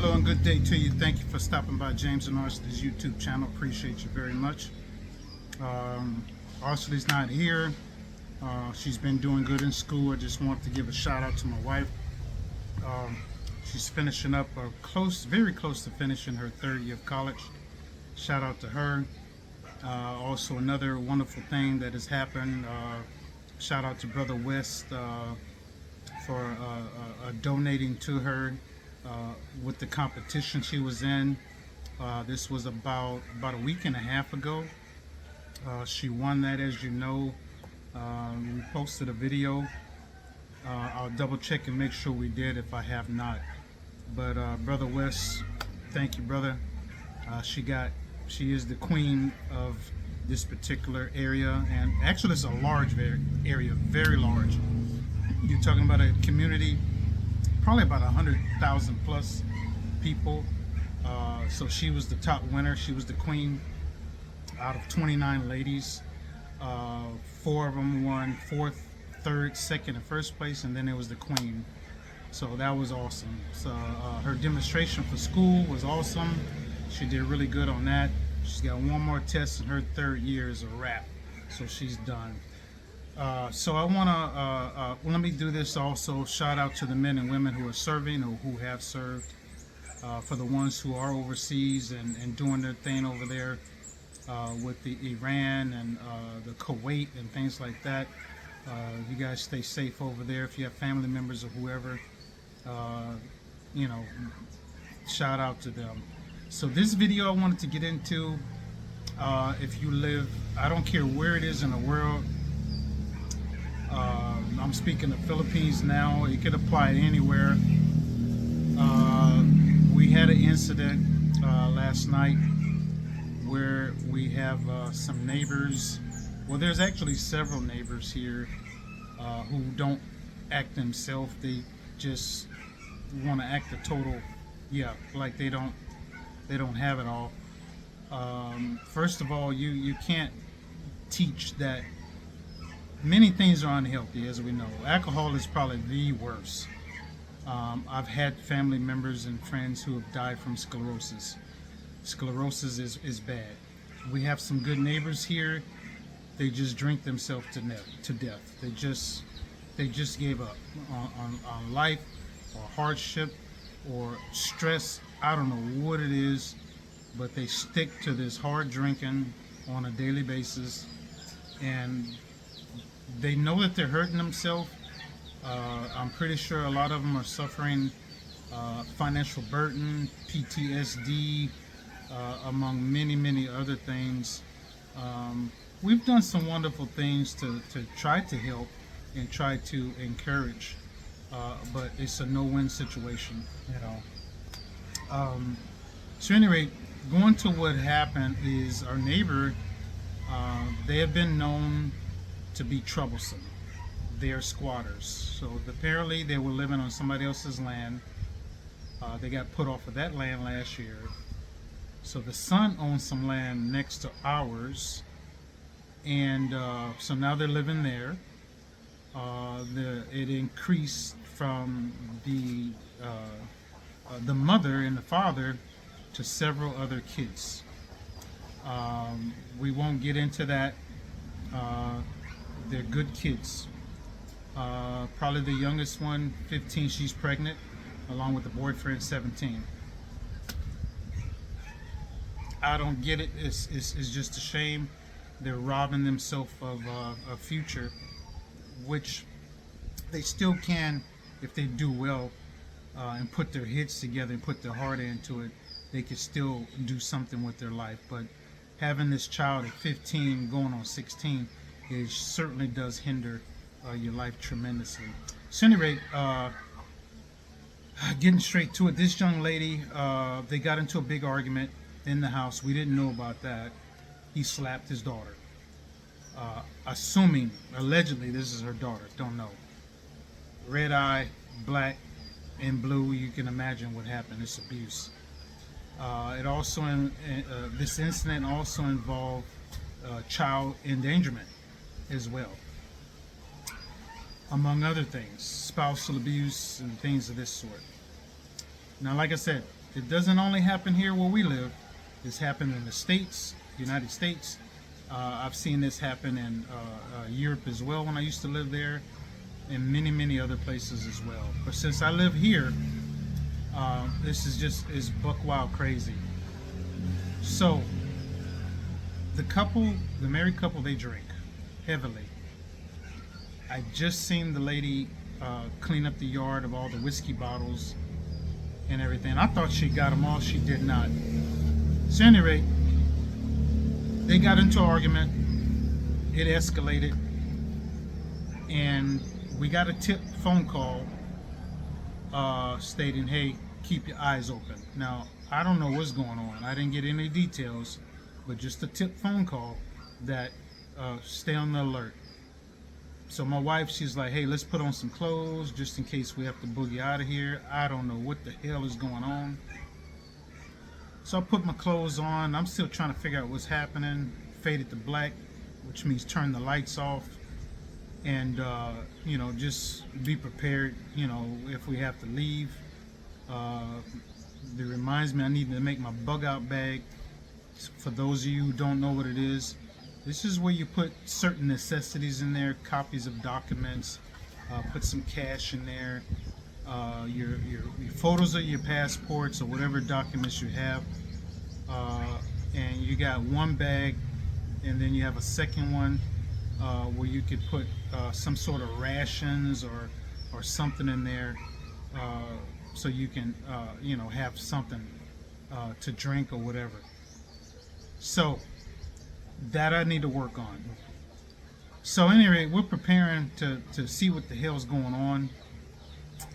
Hello and good day to you. Thank you for stopping by James and Arsley's YouTube channel. Appreciate you very much. Arsley's not here. She's been doing good in school. I just want to give a shout out to my wife. She's finishing up very close to finishing her third year of college. Shout out to her. Also another wonderful thing that has happened. Shout out to Brother West for donating to her with the competition she was in. This was about a week and a half ago. She won that, as you know. We posted a video. I'll double check and make sure we did if I have not. But Brother West, thank you, brother. She is the queen of this particular area, and actually it's a large area, very large. You're talking about a community, probably about 100,000 plus people. So she was the top winner. She was the queen out of 29 ladies. 4 of them won fourth, third, second, and first place, and then it was the queen. So that was awesome. So her demonstration for school was awesome. She did really good on that. She's got one more test, and her third year is a wrap. So she's done. So I want to let me do this also. Shout out to the men and women who are serving or who have served. For the ones who are overseas and doing their thing over there with the Iran and the Kuwait and things like that. You guys stay safe over there. If you have family members or whoever, you know, shout out to them. So this video I wanted to get into, if you live, I don't care where it is in the world, I'm speaking of Philippines now, it could apply to anywhere. We had an incident last night where we have some neighbors, well there's actually several neighbors here who don't act themselves. They just want to act a total, like they don't have it all. First of all, you can't teach that. Many things are unhealthy, as we know. Alcohol is probably the worst. I've had family members and friends who have died from sclerosis. Sclerosis is bad. We have some good neighbors here. They just drink themselves to death. They just gave up on life or hardship or stress. I don't know what it is, but they stick to this hard drinking on a daily basis, and they know that they're hurting themselves. I'm pretty sure a lot of them are suffering financial burden, PTSD, among many other things. We've done some wonderful things to try to help and try to encourage, but it's a no-win situation, you know. So anyway, going to what happened is our neighbor, they have been known to be troublesome. They are squatters. So apparently they were living on somebody else's land. They got put off of that land last year. So the son owns some land next to ours, and so now they're living there. It increased from the mother and the father to several other kids. We won't get into that. They're good kids. Probably the youngest one, 15, she's pregnant, along with the boyfriend, 17. I don't get it. It's just a shame. They're robbing themselves of a future, which they still can if they do well and put their heads together and put their heart into it. They can still do something with their life. But having this child at 15 going on 16, it certainly does hinder your life tremendously. So anyway, getting straight to it, this young lady, they got into a big argument in the house. We didn't know about that. He slapped his daughter. Assuming, allegedly, this is her daughter. Don't know. Red eye, black, and blue. You can imagine what happened. It's abuse. This incident also involved child endangerment as well, among other things, spousal abuse and things of this sort. Now, like I said, It doesn't only happen here where we live. It's happened in the States, United States. I've seen this happen in Europe as well when I used to live there, and many, many other places as well. But since I live here, this is buck wild crazy. So the married couple, they drink heavily. I just seen the lady clean up the yard of all the whiskey bottles and everything. I thought she got them all. She did not. So at any rate, they got into an argument. It escalated, and we got a tip phone call stating, "Hey, keep your eyes open." Now, I don't know what's going on. I didn't get any details, but just a tip phone call that stay on the alert. So my wife, she's like, "Hey, let's put on some clothes just in case we have to boogie out of here." I don't know what the hell is going on. So I put my clothes on. I'm still trying to figure out what's happening. Faded to black, which means turn the lights off. And, just be prepared, if we have to leave. It reminds me I need to make my bug out bag. For those of you who don't know what it is, this is where you put certain necessities in there, copies of documents, put some cash in there, your photos of your passports or whatever documents you have, and you got one bag, and then you have a second one where you could put some sort of rations or something in there, so you can have something to drink or whatever. So that I need to work on. So anyway, we're preparing to see what the hell's going on.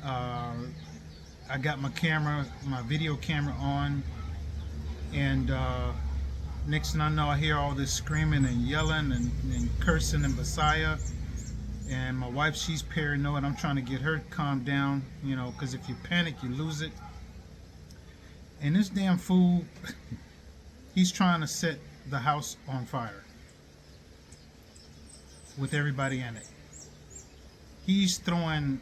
I got my video camera on, and next thing I know, I hear all this screaming and yelling and cursing and Messiah. And my wife, she's paranoid. I'm trying to get her calmed down, because if you panic, you lose it. And this damn fool, he's trying to set the house on fire with everybody in it. He's throwing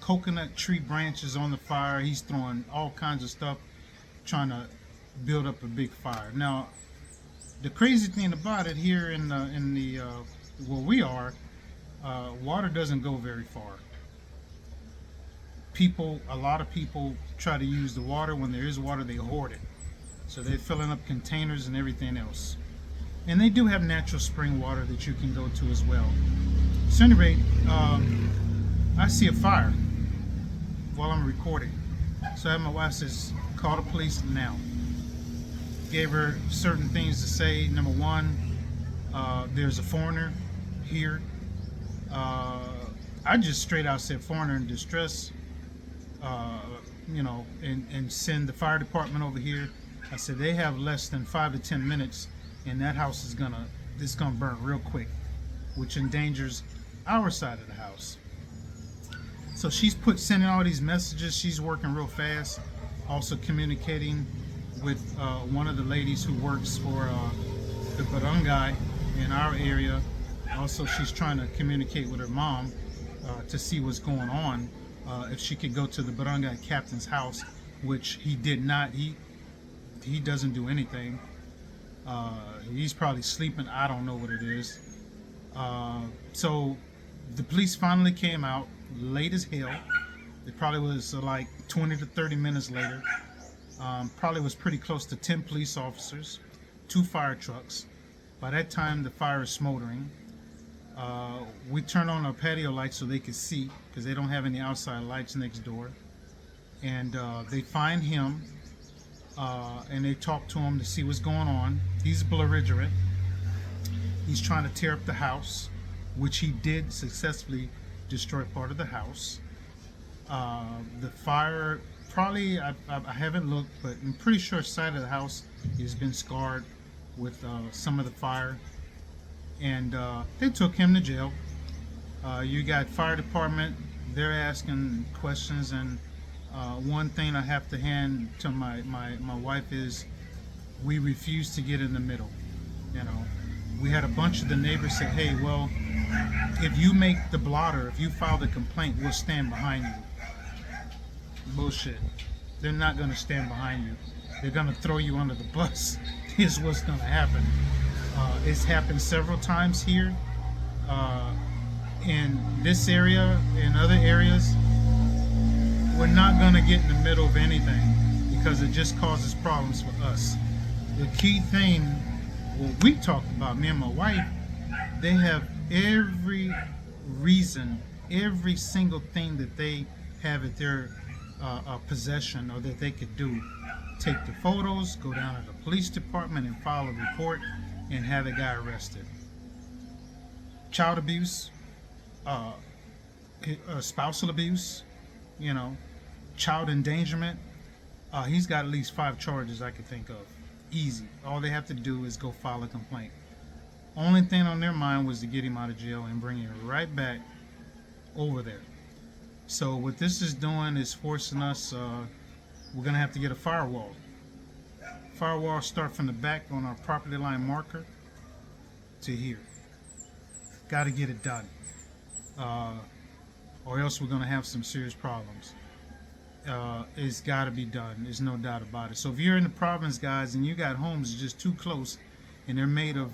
coconut tree branches on the fire. He's throwing all kinds of stuff, trying to build up a big fire. Now, the crazy thing about it here in the where we are, water doesn't go very far. A lot of people try to use the water. When there is water, they hoard it. So they're filling up containers and everything else. And they do have natural spring water that you can go to as well. So at any rate, I see a fire while I'm recording. So I have my wife says, "Call the police now." Gave her certain things to say. Number one, there's a foreigner here. I just straight out said foreigner in distress, and send the fire department over here. I said they have less than 5 to 10 minutes, and that house is gonna burn real quick, which endangers our side of the house. So she's sending all these messages. She's working real fast, also communicating with one of the ladies who works for the barangay in our area. Also, she's trying to communicate with her mom to see what's going on, if she could go to the barangay captain's house, which he did not. He doesn't do anything. He's probably sleeping. I don't know what it is. So the police finally came out late as hell. It probably was like 20 to 30 minutes later. Probably was pretty close to 10 police officers, 2 fire trucks. By that time, the fire is smoldering. We turned on our patio lights so they could see, because they don't have any outside lights next door. And they find him, and they talk to him to see what's going on. He's belligerent. He's trying to tear up the house, which he did successfully destroy part of the house. The fire, probably, I haven't looked, but I'm pretty sure side of the house has been scarred with some of the fire. And they took him to jail. You got fire department, they're asking questions, and one thing I have to hand to my wife is we refuse to get in the middle. We had a bunch of the neighbors say, "Hey, well, if you make the blotter, if you file the complaint, we'll stand behind you." Bullshit. They're not going to stand behind you. They're going to throw you under the bus. Is what's going to happen. It's happened several times here uh, in this area, in other areas. We're not going to get in the middle of anything because it just causes problems for us. The key thing, what we talked about, me and my wife, they have every reason, every single thing that they have at their possession or that they could do. Take the photos, go down to the police department and file a report and have the guy arrested. Child abuse, uh, spousal abuse, you know, child endangerment. He's got at least 5 charges I could think of. Easy. All they have to do is go file a complaint. Only thing on their mind was to get him out of jail and bring him right back over there. So what this is doing is forcing us, we're going to have to get a firewall. Firewall start from the back on our property line marker to here. Got to get it done. Or else we're going to have some serious problems. It's got to be done. There's no doubt about it. So if you're in the province, guys, and you got homes just too close and they're made of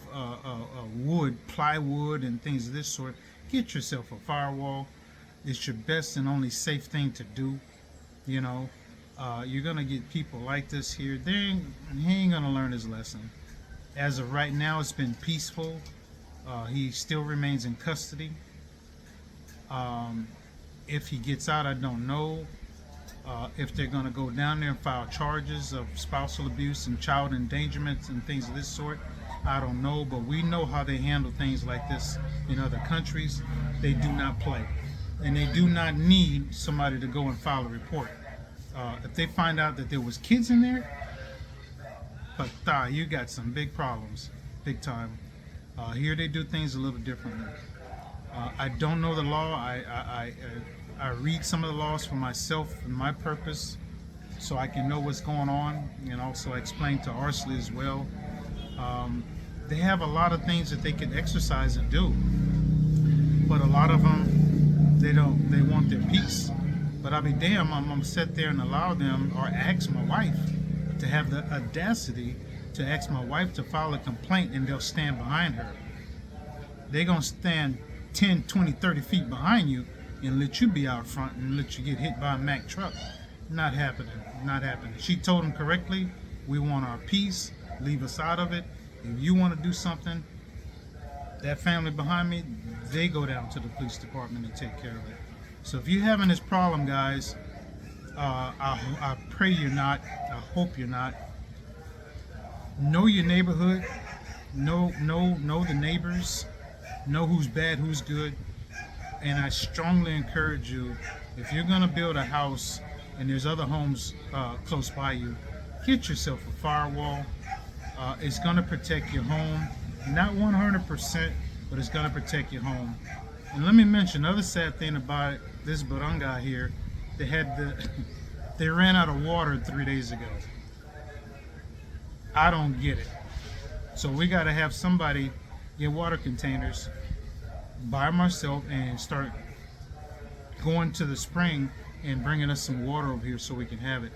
wood, plywood, and things of this sort, get yourself a firewall. It's your best and only safe thing to do. You know, you're going to get people like this here. He ain't going to learn his lesson. As of right now, it's been peaceful. He still remains in custody. If he gets out, I don't know. If they're going to go down there and file charges of spousal abuse and child endangerment and things of this sort, I don't know. But we know how they handle things like this in other countries. They do not play. And they do not need somebody to go and file a report. If they find out that there was kids in there, you got some big problems, big time. Here they do things a little differently. I don't know the law. I read some of the laws for myself and my purpose, so I can know what's going on, and also explain to Arsley as well. They have a lot of things that they can exercise and do, but a lot of them they don't. They want their peace. But I'll be damned, I'm gonna sit there and allow them, or ask my wife to have the audacity to ask my wife to file a complaint, and they'll stand behind her. They're gonna stand 10, 20, 30 feet behind you and let you be out front and let you get hit by a Mack truck. Not happening. Not happening. She told him correctly, we want our peace, leave us out of it. If you want to do something, that family behind me, they go down to the police department and take care of it. So if you're having this problem, guys, I pray you're not. I hope you're not. Know your neighborhood. Know the neighbors. Know who's bad, who's good. And I strongly encourage you, if you're going to build a house and there's other homes close by you, get yourself a firewall. It's going to protect your home. Not 100%, but it's going to protect your home. And let me mention another sad thing about this barangay here. They ran out of water 3 days ago. I don't get it. So we got to have somebody get water containers by myself and start going to the spring and bringing us some water over here so we can have it.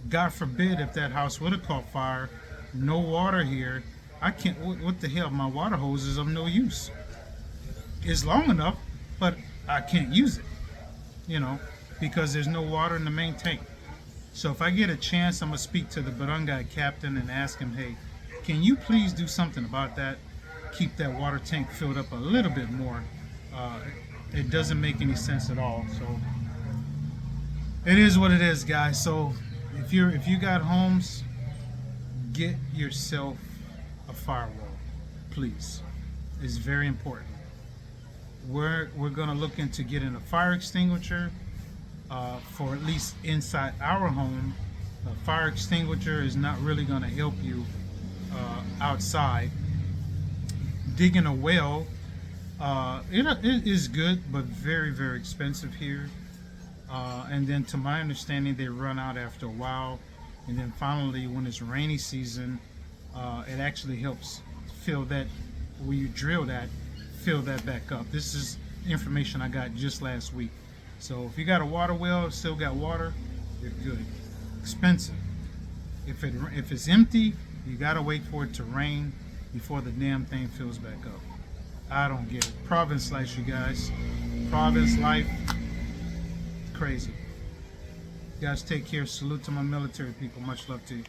God forbid if that house would have caught fire, no water here. I can't, what the hell, my water hose is of no use. It's long enough, but I can't use it, you know, because there's no water in the main tank. So if I get a chance, I'm going to speak to the barangay captain and ask him, hey, can you please do something about that? Keep that water tank filled up a little bit more. It doesn't make any sense at all. So it is what it is, guys. So if you got homes, get yourself a firewall, please. It's very important. We're gonna look into getting a fire extinguisher for at least inside our home. A fire extinguisher is not really gonna help you outside. Digging a well, it is good, but very, very expensive here. And then to my understanding, they run out after a while. And then finally, when it's rainy season, it actually helps fill that, where you drill that, fill that back up. This is information I got just last week. So if you got a water well, still got water, you're good. expensive. If it's empty, you gotta wait for it to rain before the damn thing fills back up. I don't get it. Province life, you guys. Province life, crazy. You guys take care. Salute to my military people. Much love to you.